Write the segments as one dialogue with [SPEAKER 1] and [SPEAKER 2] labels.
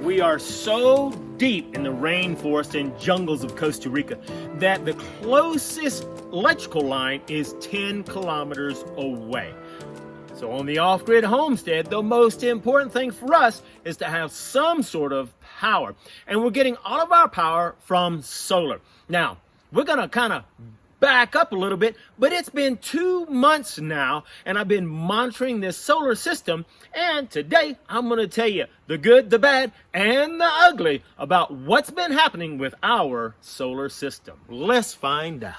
[SPEAKER 1] We are so deep in the rainforest and jungles of Costa Rica that the closest electrical line is 10 kilometers away. So on the off-grid homestead, the most important thing for us is to have some sort of power. And we're getting all of our power from solar. Now, we're gonna kind of back up a little bit, but it's been 2 months now, and I've been monitoring this solar system, and today I'm gonna tell you the good, the bad, and the ugly about what's been happening with our solar system. Let's find out.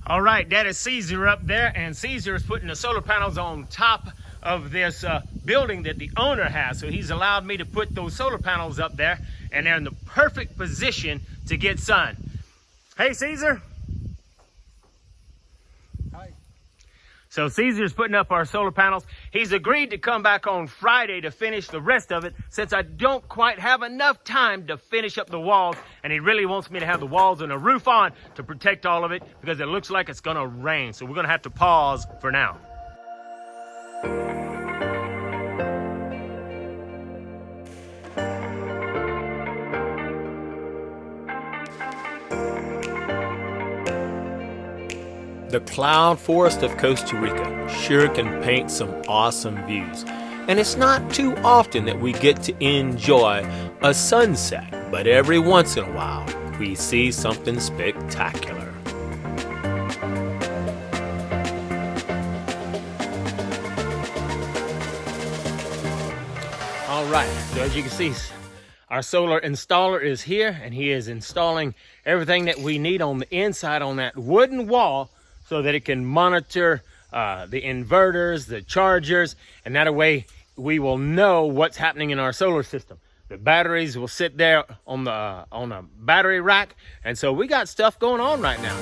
[SPEAKER 1] All right, that is Cesar up there, and Cesar is putting the solar panels on top of this building that the owner has. So he's allowed me to put those solar panels up there, and they're in the perfect position to get sun. Hey, Cesar.
[SPEAKER 2] Hi.
[SPEAKER 1] So Cesar's putting up our solar panels. He's agreed to come back on Friday to finish the rest of it, since I don't quite have enough time to finish up the walls, and he really wants me to have the walls and the roof on to protect all of it, because it looks like it's gonna rain. So we're gonna have to pause for now. The cloud forest of Costa Rica sure can paint some awesome views. And it's not too often that we get to enjoy a sunset, but every once in a while we see something spectacular. All right, so as you can see, our solar installer is here, and he is installing everything that we need on the inside on that wooden wall, so that it can monitor the inverters, the chargers, and that way we will know what's happening in our solar system. The batteries will sit there on a battery rack, and so we got stuff going on right now.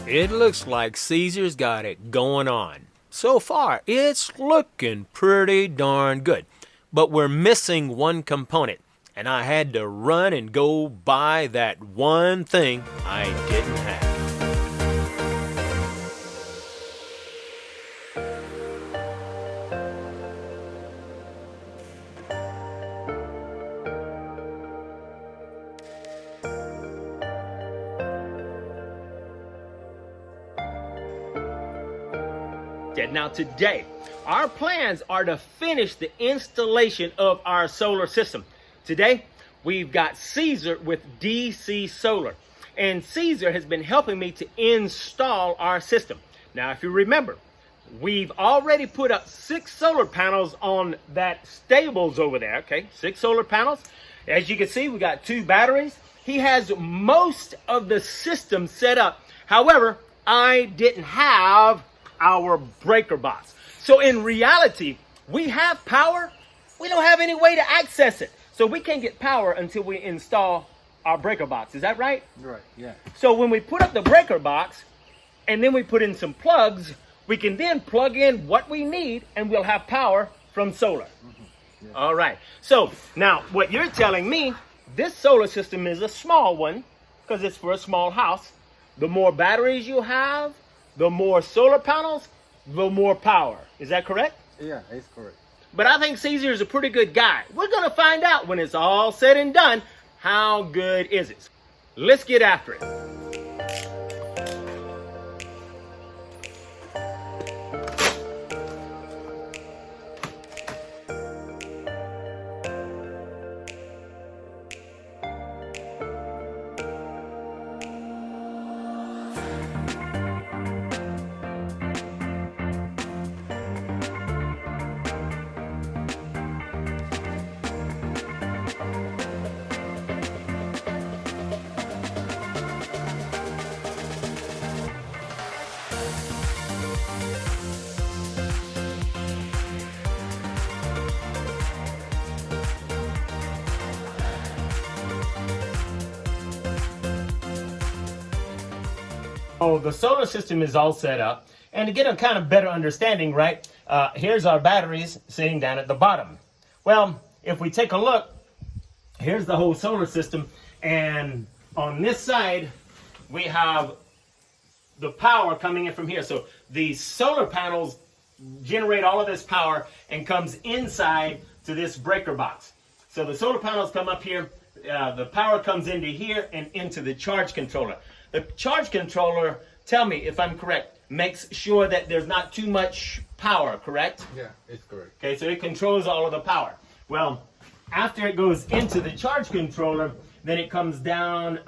[SPEAKER 1] It looks like Cesar's got it going on. So far, it's looking pretty darn good. But we're missing one component, and I had to run and go buy that one thing I didn't have. Now today, our plans are to finish the installation of our solar system. Today, we've got Cesar with DC Solar, and Cesar has been helping me to install our system. Now, if you remember, we've already put up 6 solar panels on that stables over there, okay? 6 solar panels. As you can see, we got 2 batteries. He has most of the system set up. However, I didn't have our breaker box. So in reality, we have power, we don't have any way to access it. So we can't get power until we install our breaker box. Is that right?
[SPEAKER 2] Right, yeah.
[SPEAKER 1] So when we put up the breaker box and then we put in some plugs, we can then plug in what we need and we'll have power from solar. Mm-hmm. Yeah. All right. So now what you're telling me, this solar system is a small one because it's for a small house. The more batteries you have, the more solar panels, the more power. Is that correct?
[SPEAKER 2] Yeah, it's correct.
[SPEAKER 1] But I think Cesar is a pretty good guy. We're going to find out when it's all said and done, how good is it? Let's get after it. So the solar system is all set up. And to get a kind of better understanding, right, here's our batteries sitting down at the bottom. Well, if we take a look, here's the whole solar system. And on this side, we have the power coming in from here. So the solar panels generate all of this power and comes inside to this breaker box. So the solar panels come up here, the power comes into here and into the charge controller. The charge controller, tell me if I'm correct, makes sure that there's not too much power, correct?
[SPEAKER 2] Yeah, it's correct.
[SPEAKER 1] Okay, so it controls all of the power. Well, after it goes into the charge controller, then it comes down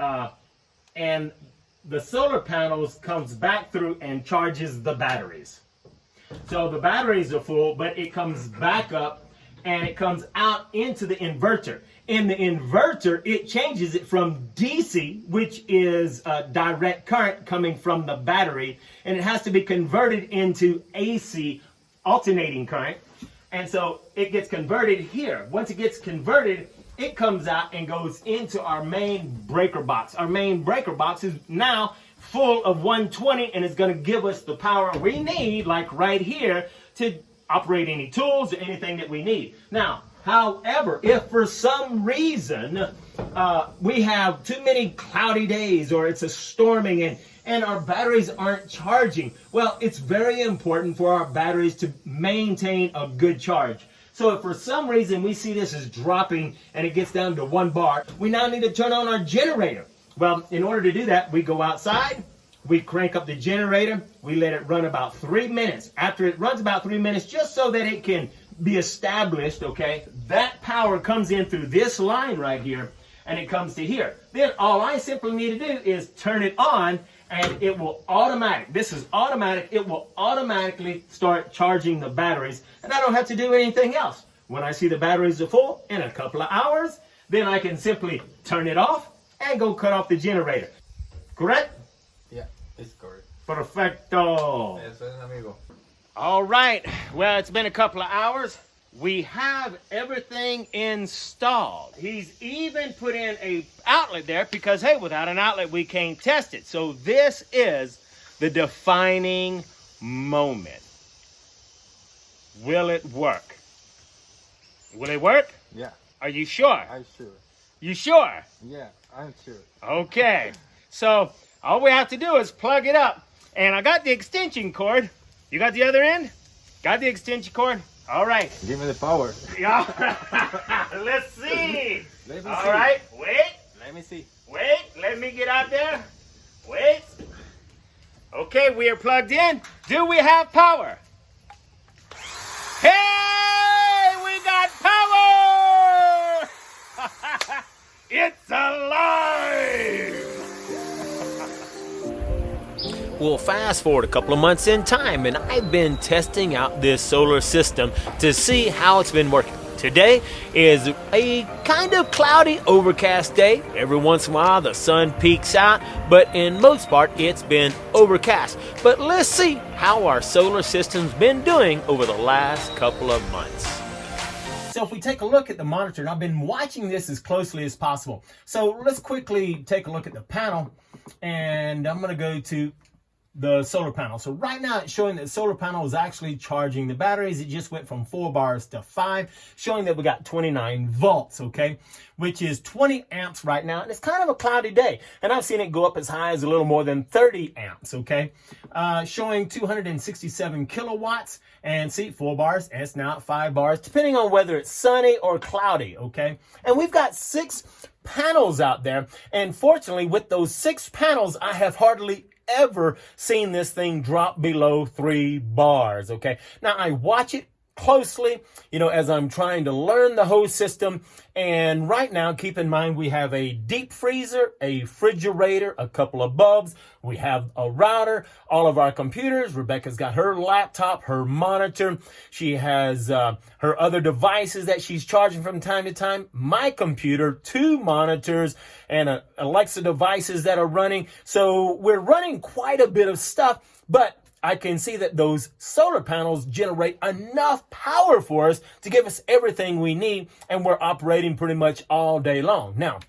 [SPEAKER 1] and the solar panels comes back through and charges the batteries. So the batteries are full, but it comes back up and it comes out into the inverter. In the inverter, it changes it from DC, which is direct current coming from the battery, and it has to be converted into AC, alternating current. And so it gets converted here. Once it gets converted, it comes out and goes into our main breaker box. Our main breaker box is now full of 120 and it's going to give us the power we need, like right here, to operate any tools or anything that we need. Now, however, if for some reason we have too many cloudy days or it's a storming and our batteries aren't charging, well, it's very important for our batteries to maintain a good charge. So if for some reason we see this is dropping and it gets down to 1 bar, we now need to turn on our generator. Well, in order to do that, we go outside, we crank up the generator, we let it run about 3 minutes. After it runs about 3 minutes, just so that it can be established, okay, that power comes in through this line right here and it comes to here. Then all I simply need to do is turn it on and it will this is automatic, it will automatically start charging the batteries and I don't have to do anything else. When I see the batteries are full in a couple of hours, then I can simply turn it off and go cut off the generator. Correct?
[SPEAKER 2] Yeah, it's correct.
[SPEAKER 1] Perfecto.
[SPEAKER 2] Eso es, amigo.
[SPEAKER 1] All right. Well, it's been a couple of hours. We have everything installed. He's even put in a outlet there because, hey, without an outlet, we can't test it. So this is the defining moment. Will it work? Will it work?
[SPEAKER 2] Yeah.
[SPEAKER 1] Are you sure?
[SPEAKER 2] I'm sure.
[SPEAKER 1] You sure?
[SPEAKER 2] Yeah, I'm sure.
[SPEAKER 1] Okay. So all we have to do is plug it up. And I got the extension cord. You got the other end? Got the extension cord? All right.
[SPEAKER 2] Give me the power.
[SPEAKER 1] Let's see.
[SPEAKER 2] Let me
[SPEAKER 1] All
[SPEAKER 2] see.
[SPEAKER 1] right. Wait.
[SPEAKER 2] Let me see.
[SPEAKER 1] Wait. Let me get out there. Wait. Okay, we are plugged in. Do we have power? Hey, we got power! It's alive! Well, fast forward a couple of months in time, and I've been testing out this solar system to see how it's been working. Today is a kind of cloudy, overcast day. Every once in a while, the sun peeks out, but in most part, it's been overcast. But let's see how our solar system's been doing over the last couple of months. So if we take a look at the monitor, and I've been watching this as closely as possible. So let's quickly take a look at the panel, and I'm going to go to the solar panel. So right now it's showing that the solar panel is actually charging the batteries. It just went from 4 bars to 5, showing that we got 29 volts, okay, which is 20 amps right now. And it's kind of a cloudy day. And I've seen it go up as high as a little more than 30 amps, okay, showing 267 kilowatts. And see, 4 bars, and it's now at 5 bars, depending on whether it's sunny or cloudy, okay? And we've got 6 panels out there. And fortunately, with those 6 panels, I have hardly ever seen this thing drop below 3 bars, okay? Now, I watch it closely, you know, as I'm trying to learn the whole system. And right now, keep in mind, we have a deep freezer, a refrigerator, a couple of bulbs. We have a router, all of our computers. Rebecca's got her laptop, her monitor. She has her other devices that she's charging from time to time. My computer, 2 monitors, and Alexa devices that are running. So we're running quite a bit of stuff, but I can see that those solar panels generate enough power for us to give us everything we need, and we're operating pretty much all day long. Now,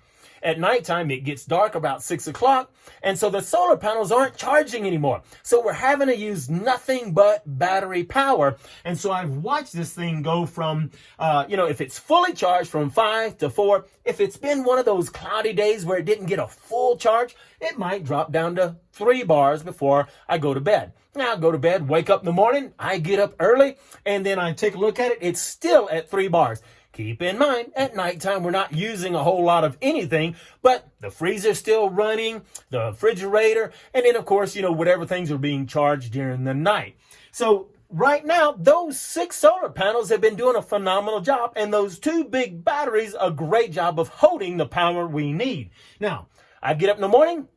[SPEAKER 1] at nighttime, it gets dark about 6 o'clock. And so the solar panels aren't charging anymore. So we're having to use nothing but battery power. And so I've watched this thing go from, if it's fully charged, from 5 to 4. If it's been one of those cloudy days where it didn't get a full charge, it might drop down to 3 bars before I go to bed. Now I go to bed, wake up in the morning, I get up early, and then I take a look at it. It's still at 3 bars. Keep in mind, at nighttime, we're not using a whole lot of anything, but the freezer's still running, the refrigerator, and then, of course, whatever things are being charged during the night. So right now, those 6 solar panels have been doing a phenomenal job, and those 2 big batteries, a great job of holding the power we need. Now, I get up in the morning.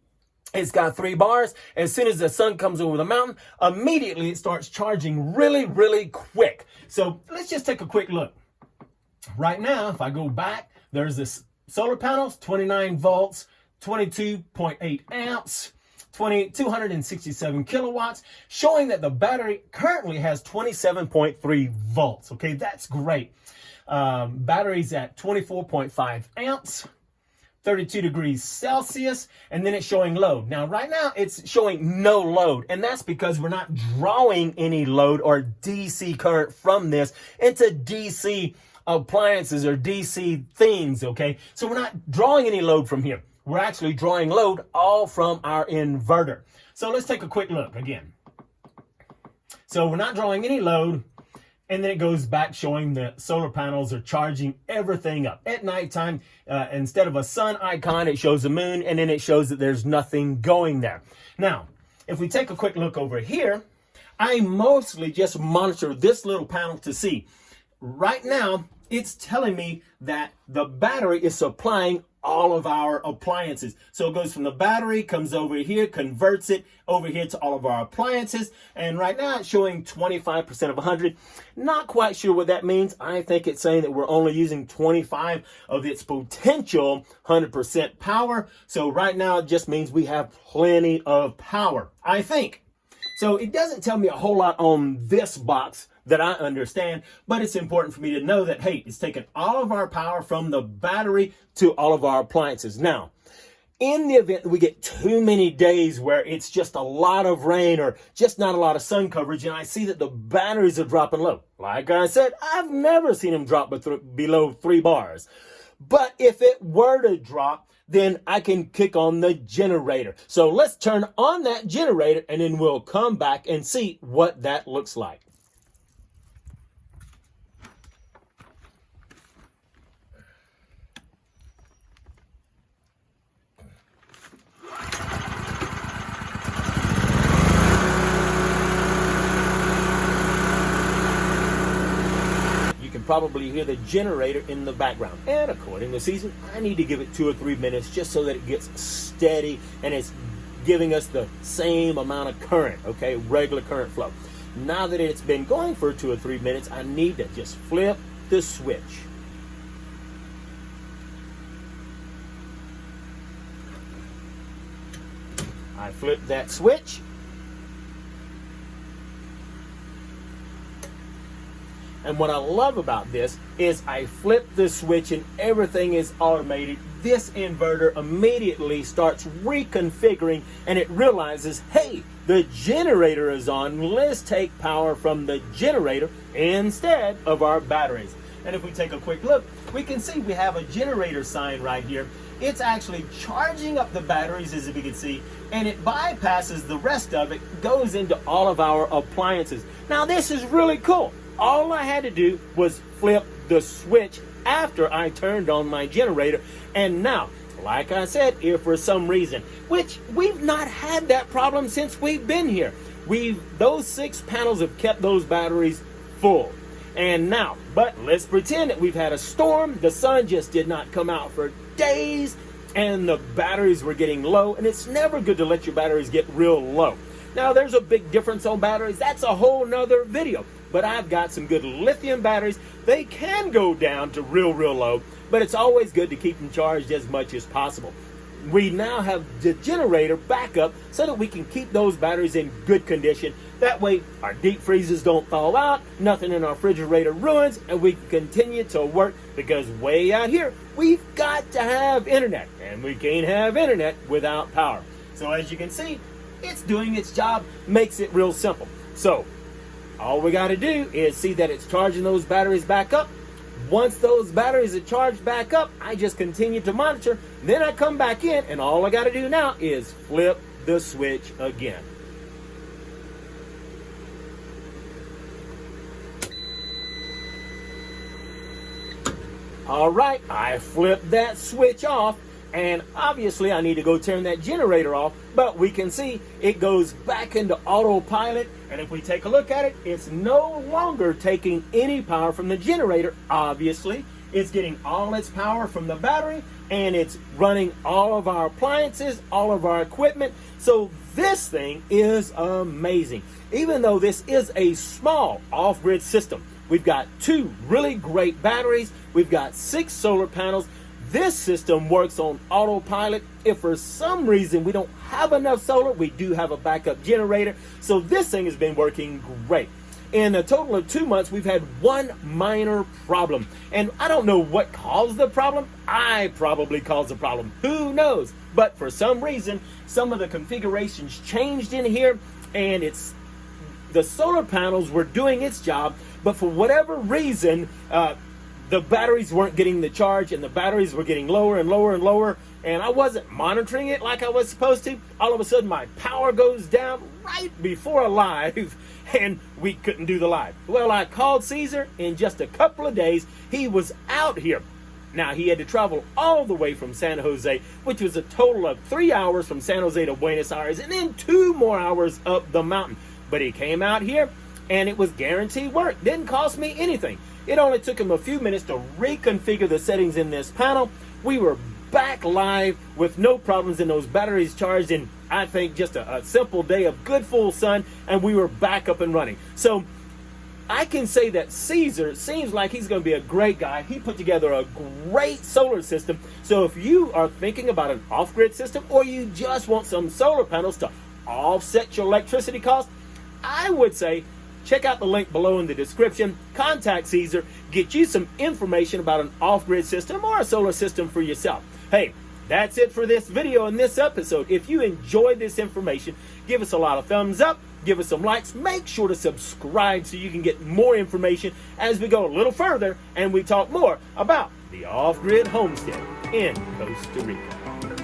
[SPEAKER 1] It's got 3 bars. As soon as the sun comes over the mountain, immediately it starts charging really, really quick. So let's just take a quick look. Right now, if I go back, there's this solar panels, 29 volts, 22.8 amps, 267 kilowatts, showing that the battery currently has 27.3 volts. Okay, that's great. Battery's at 24.5 amps. 32 degrees Celsius, and then it's showing load. Now, right now, it's showing no load, and that's because we're not drawing any load or DC current from this into DC appliances or DC things, okay? So we're not drawing any load from here. We're actually drawing load all from our inverter. So let's take a quick look again. So we're not drawing any load. And then it goes back showing the solar panels are charging everything up. At nighttime, instead of a sun icon, it shows a moon, and then it shows that there's nothing going there. Now, if we take a quick look over here, I mostly just monitor this little panel to see. Right now, it's telling me that the battery is supplying all of our appliances. So it goes from the battery, comes over here, converts it over here to all of our appliances. And right now it's showing 25% of 100. Not quite sure what that means. I think it's saying that we're only using 25 of its potential 100% power. So right now it just means we have plenty of power, I think. So it doesn't tell me a whole lot on this box that I understand, but it's important for me to know that, hey, it's taking all of our power from the battery to all of our appliances. Now, in the event that we get too many days where it's just a lot of rain or just not a lot of sun coverage, and I see that the batteries are dropping low, like I said, I've never seen them drop below 3 bars. But if it were to drop, then I can kick on the generator. So let's turn on that generator, and then we'll come back and see what that looks like. Probably hear the generator in the background. And according to Cesar, I need to give it 2 or 3 minutes just so that it gets steady and it's giving us the same amount of current, okay, regular current flow. Now that it's been going for 2 or 3 minutes, I need to just flip the switch. I flip that switch. And what I love about this is I flip the switch and everything is automated. This inverter immediately starts reconfiguring and it realizes, hey, the generator is on. Let's take power from the generator instead of our batteries. And if we take a quick look, we can see we have a generator sign right here. It's actually charging up the batteries, as we can see, and it bypasses the rest of it, goes into all of our appliances. Now, this is really cool. All I had to do was flip the switch after I turned on my generator. And now, like I said, if for some reason, which we've not had that problem since we've been here, those 6 panels have kept those batteries full. And now, but let's pretend that we've had a storm, the sun just did not come out for days, and the batteries were getting low, and it's never good to let your batteries get real low. Now, there's a big difference on batteries. That's a whole nother video. But I've got some good lithium batteries. They can go down to real low, but it's always good to keep them charged as much as possible. we now have the generator backup so that we can keep those batteries in good condition. That way our deep freezers don't thaw out, nothing in our refrigerator ruins, and we can continue to work, because way out here we've got to have internet, and we can't have internet without power. So as you can see, it's doing its job, makes it real simple. So all we got to do is see that it's charging those batteries back up. Once those batteries are charged back up, I just continue to monitor. Then I come back in, and all I got to do now is flip the switch again. All right, I flipped that switch off, and obviously I need to go turn that generator off, but we can see it goes back into autopilot, and if we take a look at it, it's no longer taking any power from the generator. Obviously, it's getting all its power from the battery, and it's running all of our appliances, all of our equipment. So this thing is amazing. Even though this is a small off-grid system, we've got 2 really great batteries, we've got 6 solar panels. This system works on autopilot. If for some reason we don't have enough solar, we do have a backup generator. So this thing has been working great. In a total of 2 months, we've had one minor problem. And I don't know what caused the problem. I probably caused the problem. Who knows? But for some reason, some of the configurations changed in here, and the solar panels were doing its job, but for whatever reason, the batteries weren't getting the charge, and the batteries were getting lower and lower and lower, and I wasn't monitoring it like I was supposed to. All of a sudden, my power goes down right before a live, and we couldn't do the live. Well, I called Cesar. In just a couple of days, he was out here. Now, he had to travel all the way from San Jose, which was a total of 3 hours from San Jose to Buenos Aires, and then 2 more hours up the mountain. But he came out here, and it was guaranteed work. Didn't cost me anything. It only took him a few minutes to reconfigure the settings in this panel. We were back live with no problems, and those batteries charged in, I think, just a simple day of good full sun, and we were back up and running. So I can say that Cesar seems like he's going to be a great guy. He put together a great solar system. So if you are thinking about an off-grid system, or you just want some solar panels to offset your electricity costs, I would say check out the link below in the description. Contact Cesar. Get you some information about an off-grid system or a solar system for yourself. Hey, that's it for this video and this episode. If you enjoyed this information, give us a lot of thumbs up. Give us some likes. Make sure to subscribe so you can get more information as we go a little further and we talk more about the off-grid homestead in Costa Rica.